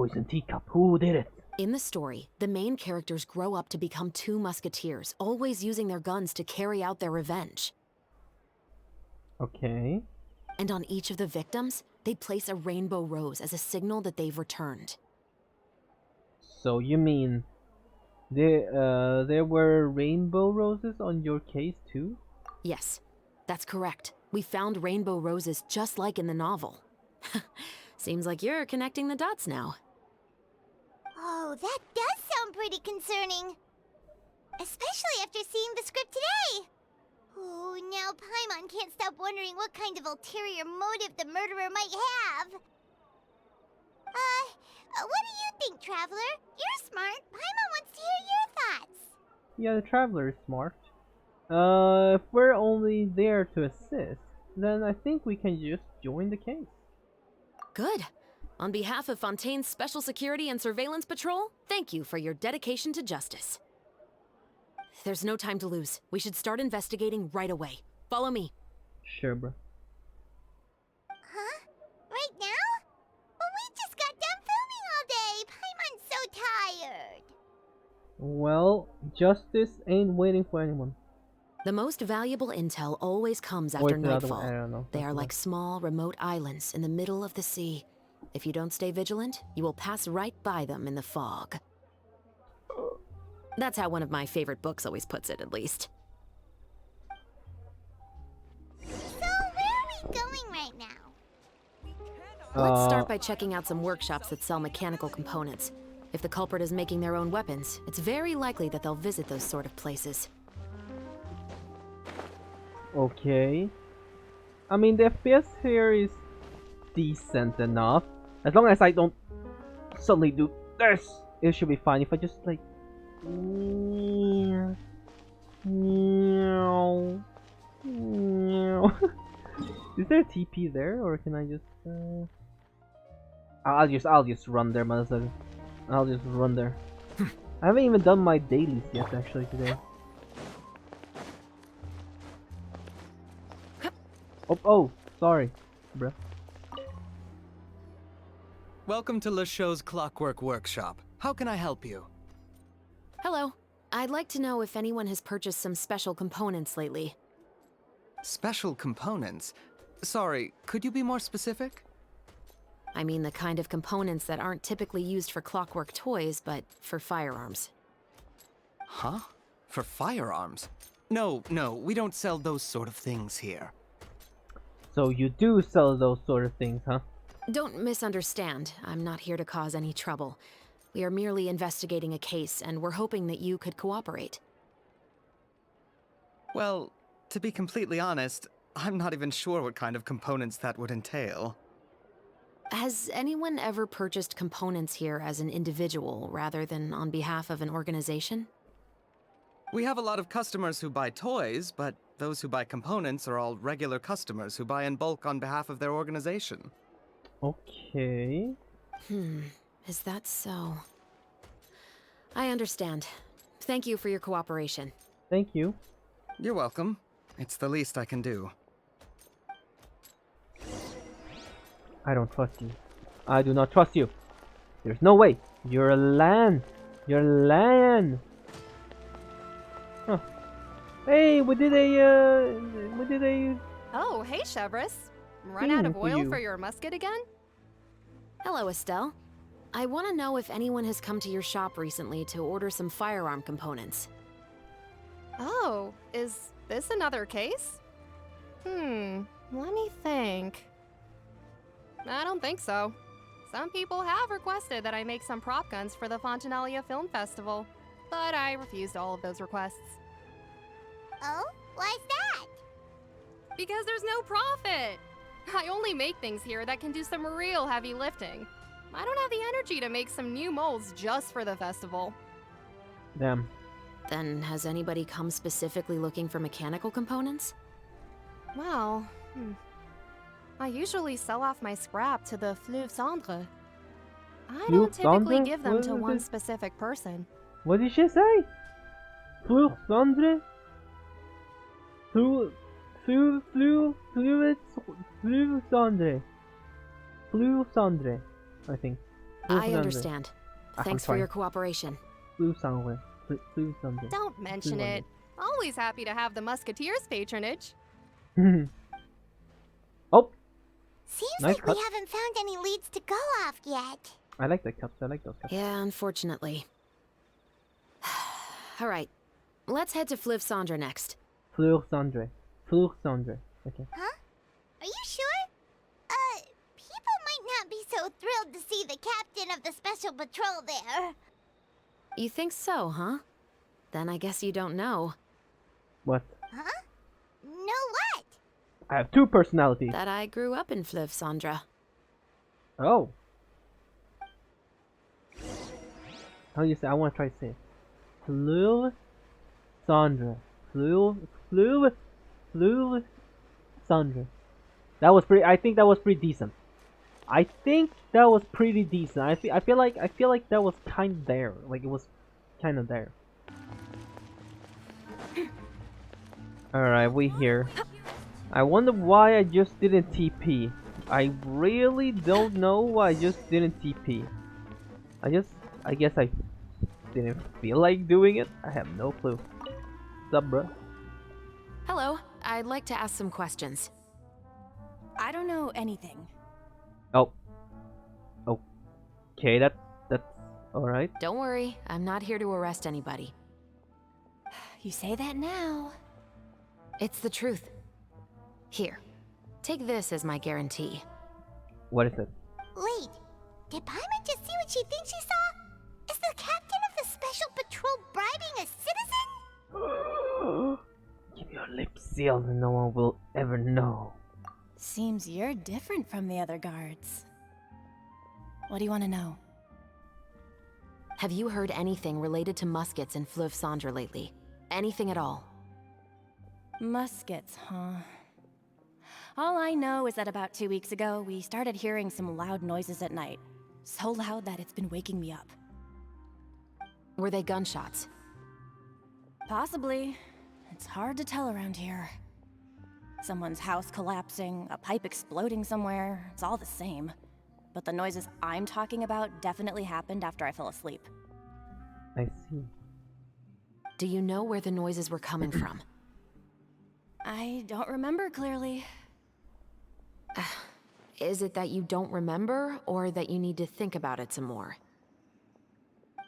poison teacup. Who did it? In the story, the main characters grow up to become two musketeers, always using their guns to carry out their revenge. Okay. And on each of the victims, they place a rainbow rose as a signal that they've returned. So you mean there were rainbow roses on your case too? Yes, that's correct. We found rainbow roses just like in the novel. Seems like you're connecting the dots now. Oh, that does sound pretty concerning. Especially after seeing the script today. Oh, now Paimon can't stop wondering what kind of ulterior motive the murderer might have. What do you think, Traveler? You're smart. Paimon wants to hear your thoughts. Yeah, the Traveler is smart. If we're only there to assist, then I think we can just join the case. Good. On behalf of Fontaine's Special Security and Surveillance Patrol, thank you for your dedication to justice. There's no time to lose. We should start investigating right away. Follow me. Sure, bro. Huh? Right now? But we just got done filming all day. Paimon's so tired. Well, justice ain't waiting for anyone. The most valuable intel always comes Or after is it the other one? nightfall. I don't know. They are like small, remote islands in the middle of the sea. If you don't stay vigilant, you will pass right by them in the fog. That's how one of my favorite books always puts it, at least. So, where are we going right now? Let's start by checking out some workshops that sell mechanical components. If the culprit is making their own weapons, it's very likely that they'll visit those sort of places. Okay. I mean, the FPS here is decent enough. As long as I don't suddenly do this, it should be fine. If I just like... Is there a TP there, or can I just... I'll just run there, motherfucker. I'll just run there. I haven't even done my dailies yet, actually, today. Oh, sorry, bruh. Welcome to Le Show's Clockwork Workshop. How can I help you? Hello. I'd like to know if anyone has purchased some special components lately. Special components? Sorry, could you be more specific? I mean the kind of components that aren't typically used for clockwork toys, but for firearms. Huh? For firearms? No, we don't sell those sort of things here. So you do sell those sort of things, huh? Don't misunderstand. I'm not here to cause any trouble. We are merely investigating a case, and we're hoping that you could cooperate. Well, to be completely honest, I'm not even sure what kind of components that would entail. Has anyone ever purchased components here as an individual rather than on behalf of an organization? We have a lot of customers who buy toys, but those who buy components are all regular customers who buy in bulk on behalf of their organization. Okay. Is that so? I understand. Thank you for your cooperation. Thank you. You're welcome. It's the least I can do. I don't trust you. I do not trust you. There's no way. You're a land. You're land. Huh. Hey, we did a Oh, hey, Chevris. Run out of for oil you. for your musket again? Hello, Estelle. I want to know if anyone has come to your shop recently to order some firearm components. Oh, is this another case? Let me think. I don't think so. Some people have requested that I make some prop guns for the Fontanalia Film Festival, but I refused all of those requests. Oh? Why's that? Because there's no profit! I only make things here that can do some real heavy lifting. I don't have the energy to make some new molds just for the festival. damn. Then has anybody come specifically looking for mechanical components? Well, I usually sell off my scrap to the Fleuve Cendre. I don't typically Cendre? give them What to is one it? specific person. What did she say? Fleur Cendre? Fleur Cendre. Fleur Cendre, I think. I understand. I'm Thanks for trying. your cooperation. Flou Sandre. Flou Sandre. Don't mention it. Always happy to have the Musketeers' patronage. Oh, Seems Nice like cut. we haven't found any leads to go off yet. I like the cups. I like those cups. Yeah, unfortunately. Alright, let's head to Fliv Sandra next. Fleur Sandre. Fleur Sandre. Okay. Huh? Are you sure? People might not be so thrilled to see the captain of the special patrol there. You think so, huh? Then I guess you don't know What? Huh? No what? I have two personalities. that I grew up in Fliv Sandra. Oh. How do you say? I want to try to say it. Fleur Sandra. Fleur Sandra. That was pretty. I think that was pretty decent. I feel like that was kind of there. Like it was kind of there. All right, we here. I wonder why I just didn't TP. I really don't know why I just didn't TP. I guess I didn't feel like doing it. I have no clue. What's up, bro? Hello, I'd like to ask some questions. I don't know anything. Oh. Okay, that's all right. Don't worry, I'm not here to arrest anybody. You say that now. It's the truth. Here, take this as my guarantee. What is it? Wait, did Paimon just see what she thinks she saw? Is the captain of the special patrol bribing a citizen? Keep your lips sealed and no one will ever know. Seems you're different from the other guards. What do you want to know? Have you heard anything related to muskets in Fliv Sandra lately? Anything at all? Muskets, huh? All I know is that about 2 weeks ago, we started hearing some loud noises at night. So loud that it's been waking me up. Were they gunshots? Possibly. It's hard to tell around here. Someone's house collapsing, a pipe exploding somewhere, it's all the same. But the noises I'm talking about definitely happened after I fell asleep. I see. Do you know where the noises were coming from? I don't remember clearly. Is it that you don't remember, or that you need to think about it some more?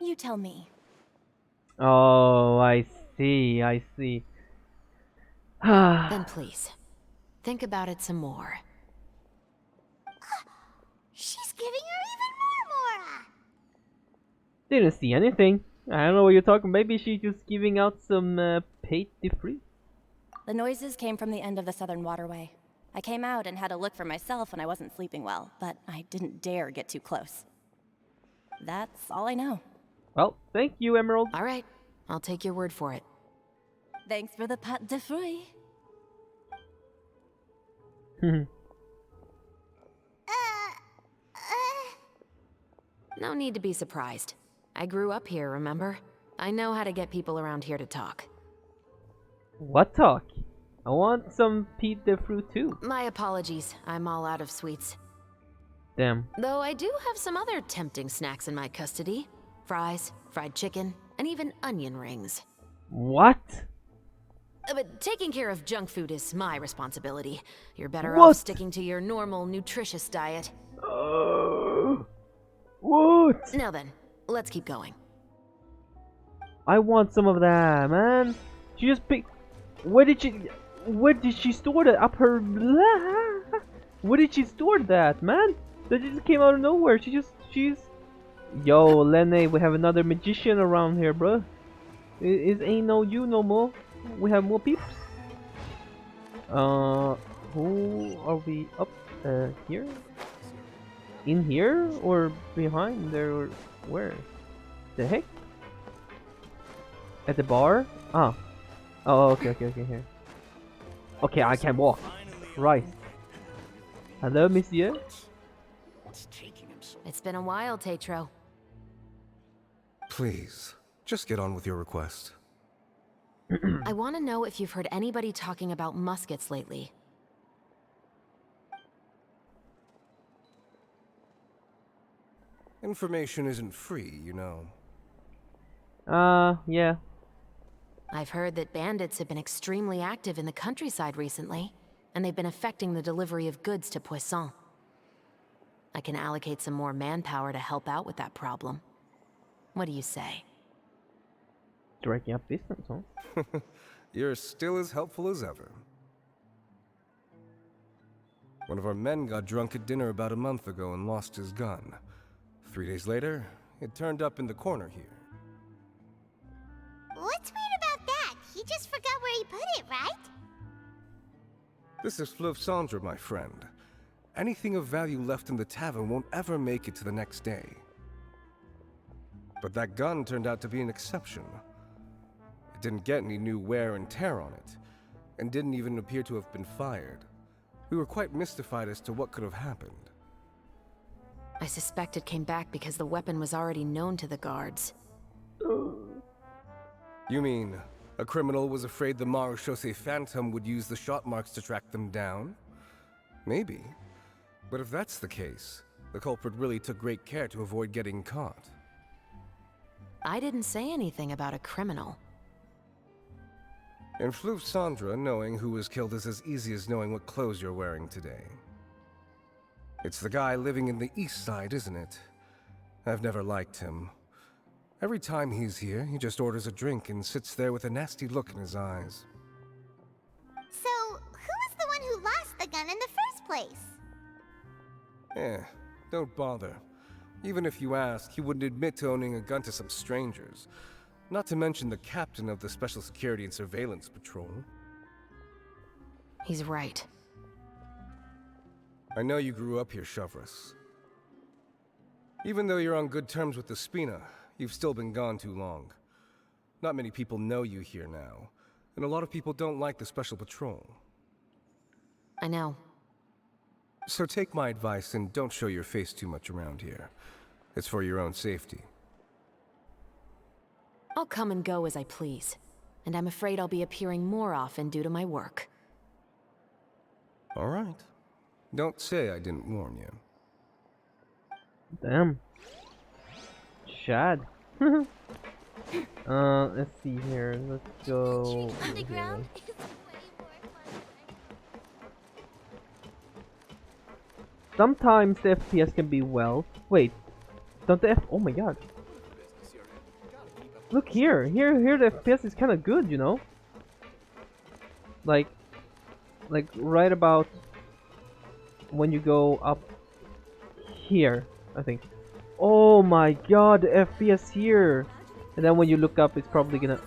You tell me. Oh, I see. Then please, think about it some more. She's giving her even more Mora. Didn't see anything. I don't know what you're talking. Maybe she's just giving out some paid free. The noises came from the end of the Southern Waterway. I came out and had a look for myself when I wasn't sleeping well, but I didn't dare get too close. That's all I know. Well, thank you, Emerald. All right, I'll take your word for it. Thanks for the pâte de fruits. No need to be surprised. I grew up here, remember? I know how to get people around here to talk. What talk? I want some Pete the Fruit too. My apologies, I'm all out of sweets. Damn. Though I do have some other tempting snacks in my custody. Fries, fried chicken, and even onion rings. What? But taking care of junk food is my responsibility. You're better What? off sticking to your normal, nutritious diet. What? Now then, let's keep going. I want some of that, man. She just picked. Where did she store that? Up her. Where did she store that, man? That just came out of nowhere. She's. Yo, Lene, we have another magician around here, bruh. It ain't no you no more. We have more peeps. Who are we up? Here? In here or behind there? Or where? The heck? At the bar? Ah. Oh, okay, here. Okay, I can walk. Right. Hello, monsieur. It's been a while, Tetro. Please, just get on with your request. I want to know if you've heard anybody talking about muskets lately. Information isn't free, you know. Yeah. I've heard that bandits have been extremely active in the countryside recently, and they've been affecting the delivery of goods to Poisson. I can allocate some more manpower to help out with that problem. What do you say? Striking up distance, huh? You're still as helpful as ever. One of our men got drunk at dinner about a month ago and lost his gun. 3 days later, it turned up in the corner here. What's weird about that? He just forgot where he put it, right? This is Fleuve Cendre, my friend. Anything of value left in the tavern won't ever make it to the next day. But that gun turned out to be an exception. It didn't get any new wear and tear on it, and didn't even appear to have been fired. We were quite mystified as to what could have happened. I suspect it came back because the weapon was already known to the guards. You mean, a criminal was afraid the Marechaussee Phantom would use the shot marks to track them down? Maybe. But if that's the case, the culprit really took great care to avoid getting caught. I didn't say anything about a criminal. In Fleuve Cendre, knowing who was killed is as easy as knowing what clothes you're wearing today. It's the guy living in the east side, isn't it? I've never liked him. Every time he's here, he just orders a drink and sits there with a nasty look in his eyes. So, who was the one who lost the gun in the first place? Don't bother. Even if you ask, he wouldn't admit to owning a gun to some strangers. Not to mention the captain of the Special Security and Surveillance Patrol. He's right. I know you grew up here, Chevreuse. Even though you're on good terms with the Spina, you've still been gone too long. Not many people know you here now, and a lot of people don't like the Special Patrol. I know. So take my advice and don't show your face too much around here. It's for your own safety. I'll come and go as I please, and I'm afraid I'll be appearing more often due to my work. All right. Don't say I didn't warn you. Damn. Chad. Let's see here. Let's go. Entering underground is way more fun. Sometimes the FPS can be well. Wait. Don't the oh my god. Look here. Here the FPS is kind of good, you know? Like right about when you go up here, I think. Oh my god, the FPS here. And then when you look up, it's probably gonna...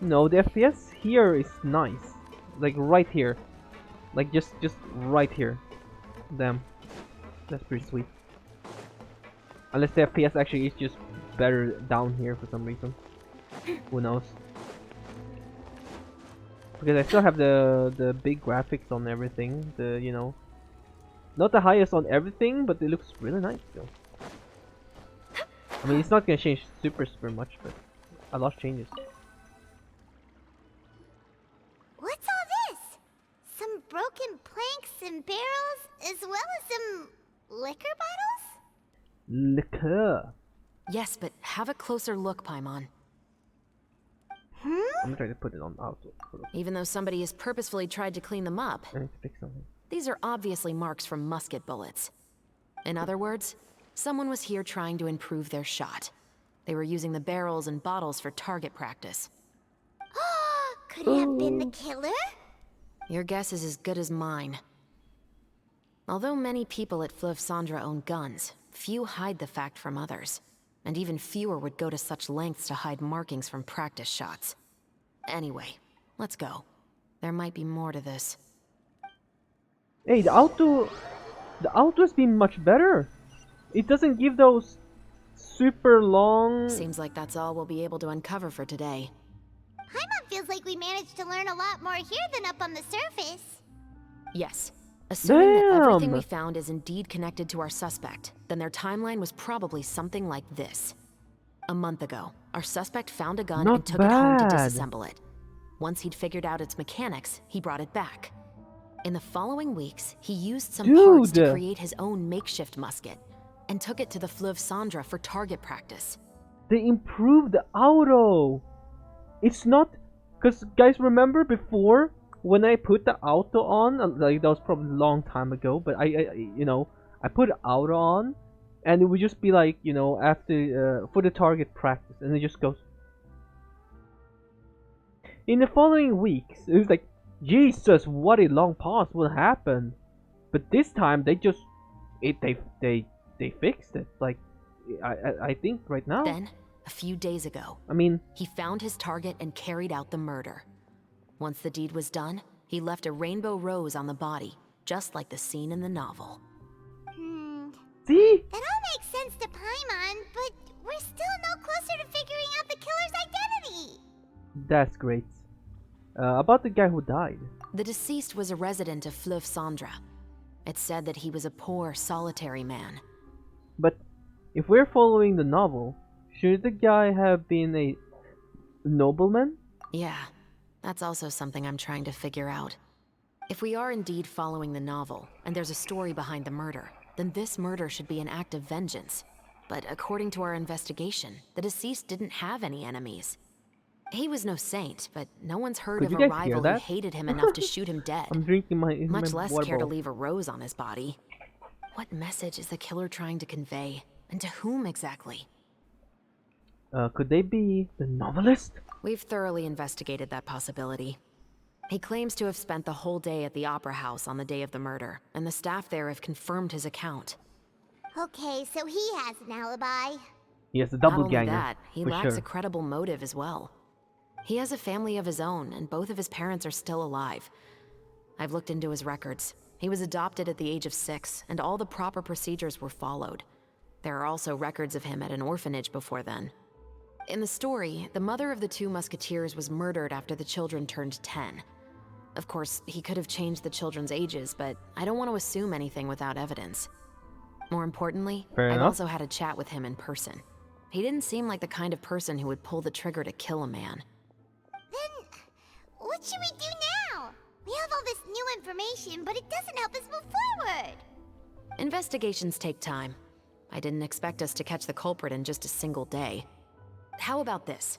No, the FPS here is nice. Like right here. Like just right here. Damn. That's pretty sweet. Unless the FPS actually is just better down here for some reason. Who knows? Because I still have the big graphics on everything. The, you know, not the highest on everything, but it looks really nice still. I mean, it's not gonna change super much, but a lot changes. What's all this? Some broken planks and barrels, as well as some liquor bottles? Liqueur. Yes, but have a closer look, Paimon. I'm gonna try to put it on auto. Even though somebody has purposefully tried to clean them up, I need to fix something. these are obviously marks from musket bullets. In other words, someone was here trying to improve their shot. They were using the barrels and bottles for target practice. Could it have been the killer? Your guess is as good as mine. Although many people at Fleuve Cendre own guns, few hide the fact from others. And even fewer would go to such lengths to hide markings from practice shots. Anyway, let's go. There might be more to this. Hey, the auto has been much better. It doesn't give those super long... Seems like that's all we'll be able to uncover for today. Paimon feels like we managed to learn a lot more here than up on the surface. Yes. Assuming that everything Damn. we found is indeed connected to our suspect, then their timeline was probably something like this. A month ago, our suspect found a gun Not and took it home to bad. disassemble it. Once he'd figured out its mechanics, he brought it back. In the following weeks, he used some parts to Dude. create his own makeshift musket. and took it to the Fleuve Cendra for target practice. They improved the auto. It's not, cause guys, remember before when I put the auto on, like that was probably a long time ago, but I put auto on, and it would just be like, after for the target practice, and it just goes. In the following weeks, it was like, Jesus, what a long pause will happen. But this time they just they fixed it. Like I think right now. Then, a few days ago, I mean, he found his target and carried out the murder. Once the deed was done, he left a rainbow rose on the body, just like the scene in the novel. See? That all makes sense to Paimon, but we're still no closer to figuring out the killer's identity. That's great. About the guy who died. The deceased was a resident of Fleuve Cendra. It's said that he was a poor, solitary man. But if we're following the novel, should the guy have been a nobleman? Yeah, that's also something I'm trying to figure out. If we are indeed following the novel, and there's a story behind the murder, then this murder should be an act of vengeance. But according to our investigation, the deceased didn't have any enemies. He was no saint, but no one's heard Could of you a guys hear rival who that? hated him enough to shoot him dead. I'm drinking my Much my less water care to bottle. leave a rose on his body. What message is the killer trying to convey? And to whom exactly? Could they be the novelist? We've thoroughly investigated that possibility. He claims to have spent the whole day at the Opera House on the day of the murder, and the staff there have confirmed his account. Okay, so he has an alibi. He has a Not only doppelganger. that, he for lacks sure. a credible motive as well. He has a family of his own, and both of his parents are still alive. I've looked into his records. He was adopted at the age of 6, and all the proper procedures were followed. There are also records of him at an orphanage before then. In the story, the mother of the 2 musketeers was murdered after the children turned 10. Of course, he could have changed the children's ages, but I don't want to assume anything without evidence. More importantly, Fair I've enough. also had a chat with him in person. He didn't seem like the kind of person who would pull the trigger to kill a man. Then, what should we do now? We have all this new information, but it doesn't help us move forward. Investigations take time. I didn't expect us to catch the culprit in just a single day. How about this?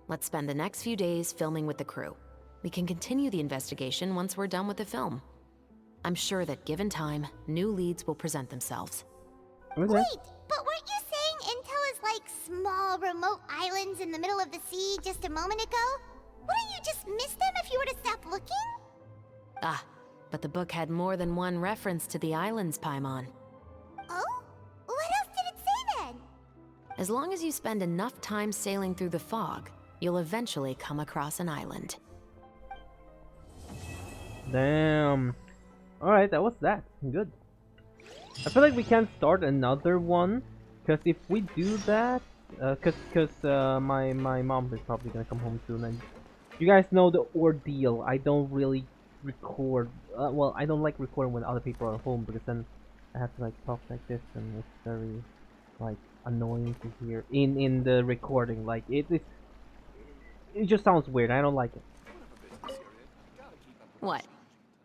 Let's spend the next few days filming with the crew. We can continue the investigation once we're done with the film. I'm sure that given time, new leads will present themselves. Okay. Wait, but weren't you saying Intel is like small, remote islands in the middle of the sea just a moment ago? Wouldn't you just miss them if you were to stop looking? Ah, but the book had more than one reference to the islands, Paimon. Oh? What else did it say then? As long as you spend enough time sailing through the fog, you'll eventually come across an island. Damn. Alright, that was that. Good. I feel like we can start another one, because if we do that, my mom is probably gonna come home soon, and you guys know the ordeal. I don't really record. Well, I don't like recording when other people are home, because then I have to like talk like this, and it's very like annoying to hear in the recording. Like it just sounds weird. I don't like it. What?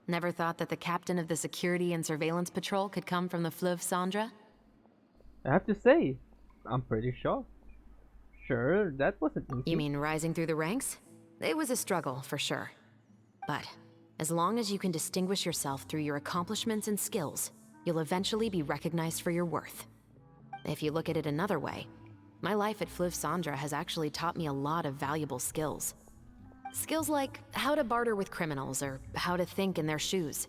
Never thought that the captain of the security and surveillance patrol could come from the Fleuve Cendra? I have to say, I'm pretty shocked. Sure, that wasn't easy. You mean rising through the ranks? It was a struggle, for sure. But as long as you can distinguish yourself through your accomplishments and skills, you'll eventually be recognized for your worth. If you look at it another way, my life at Fleuve Cendra has actually taught me a lot of valuable skills. Skills like how to barter with criminals or how to think in their shoes.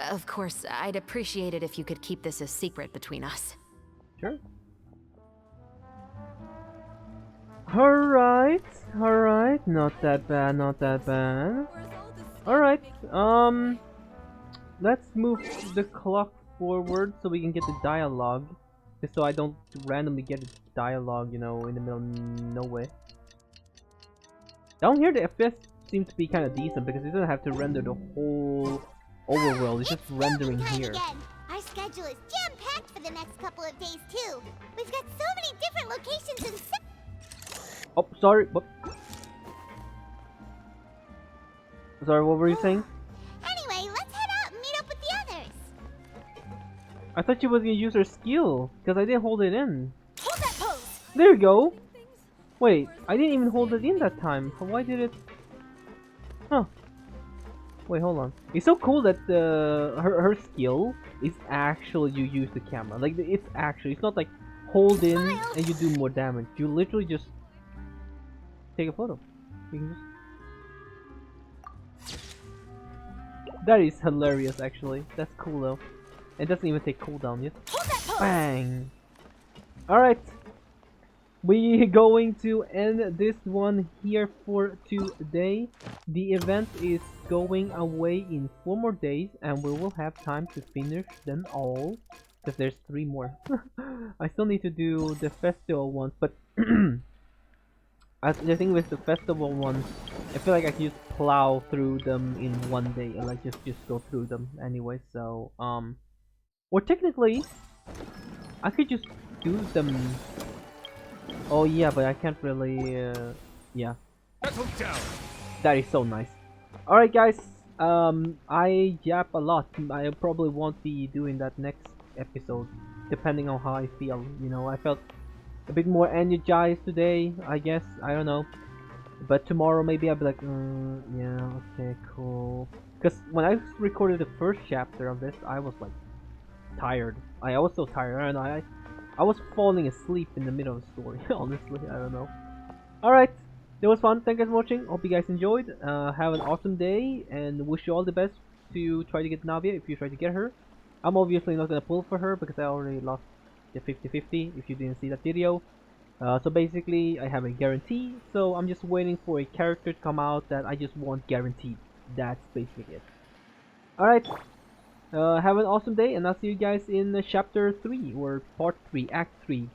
Of course, I'd appreciate it if you could keep this a secret between us. Sure. Alright, not that bad, not that bad. Alright, let's move the clock forward so we can get the dialogue. Just so I don't randomly get a dialogue, in the middle of nowhere. Down here the FPS seems to be kind of decent because it doesn't have to render the whole overworld, it's just rendering filming time here. Again. Our schedule is jam-packed for the next couple of days too. We've got so many different locations and Oh, sorry, what? Sorry, what were you saying? Anyway, let's head out and meet up with the others. I thought she was gonna use her skill, because I didn't hold it in. Hold that pose! There you go! Wait, I didn't even hold it in that time. Why did it... Huh. Wait, hold on. It's so cool that her skill is actually you use the camera. Like, it's actually... It's not like hold in and you do more damage. You literally just take a photo. You can just... That is hilarious, actually. That's cool, though. It doesn't even take cooldown yet. Bang! Alright. We're going to end this one here for today. The event is going away in 4 more days, and we will have time to finish them all. Because there's 3 more. I still need to do the festival ones, but the thing with the festival ones, I feel like I can just plow through them in 1 day and like just go through them anyway. So or technically, I could just do them. Oh yeah, but I can't really. Yeah. That is so nice. All right, guys. I yap a lot. I probably won't be doing that next episode, depending on how I feel. You know, I felt a bit more energized today, I guess. I don't know. But tomorrow maybe I'll be like, yeah, okay, cool. Because when I recorded the first chapter of this, I was like tired. I was so tired. I don't know. I was falling asleep in the middle of the story. Honestly, I don't know. All right, that was fun. Thank you guys for watching. Hope you guys enjoyed. Have an awesome day, and wish you all the best to try to get Navia if you try to get her. I'm obviously not gonna pull for her because I already lost the 50-50. If you didn't see that video. So basically, I have a guarantee. So I'm just waiting for a character to come out that I just want guaranteed. That's basically it. All right. Have an awesome day, and I'll see you guys in chapter 3 or part 3, act 3.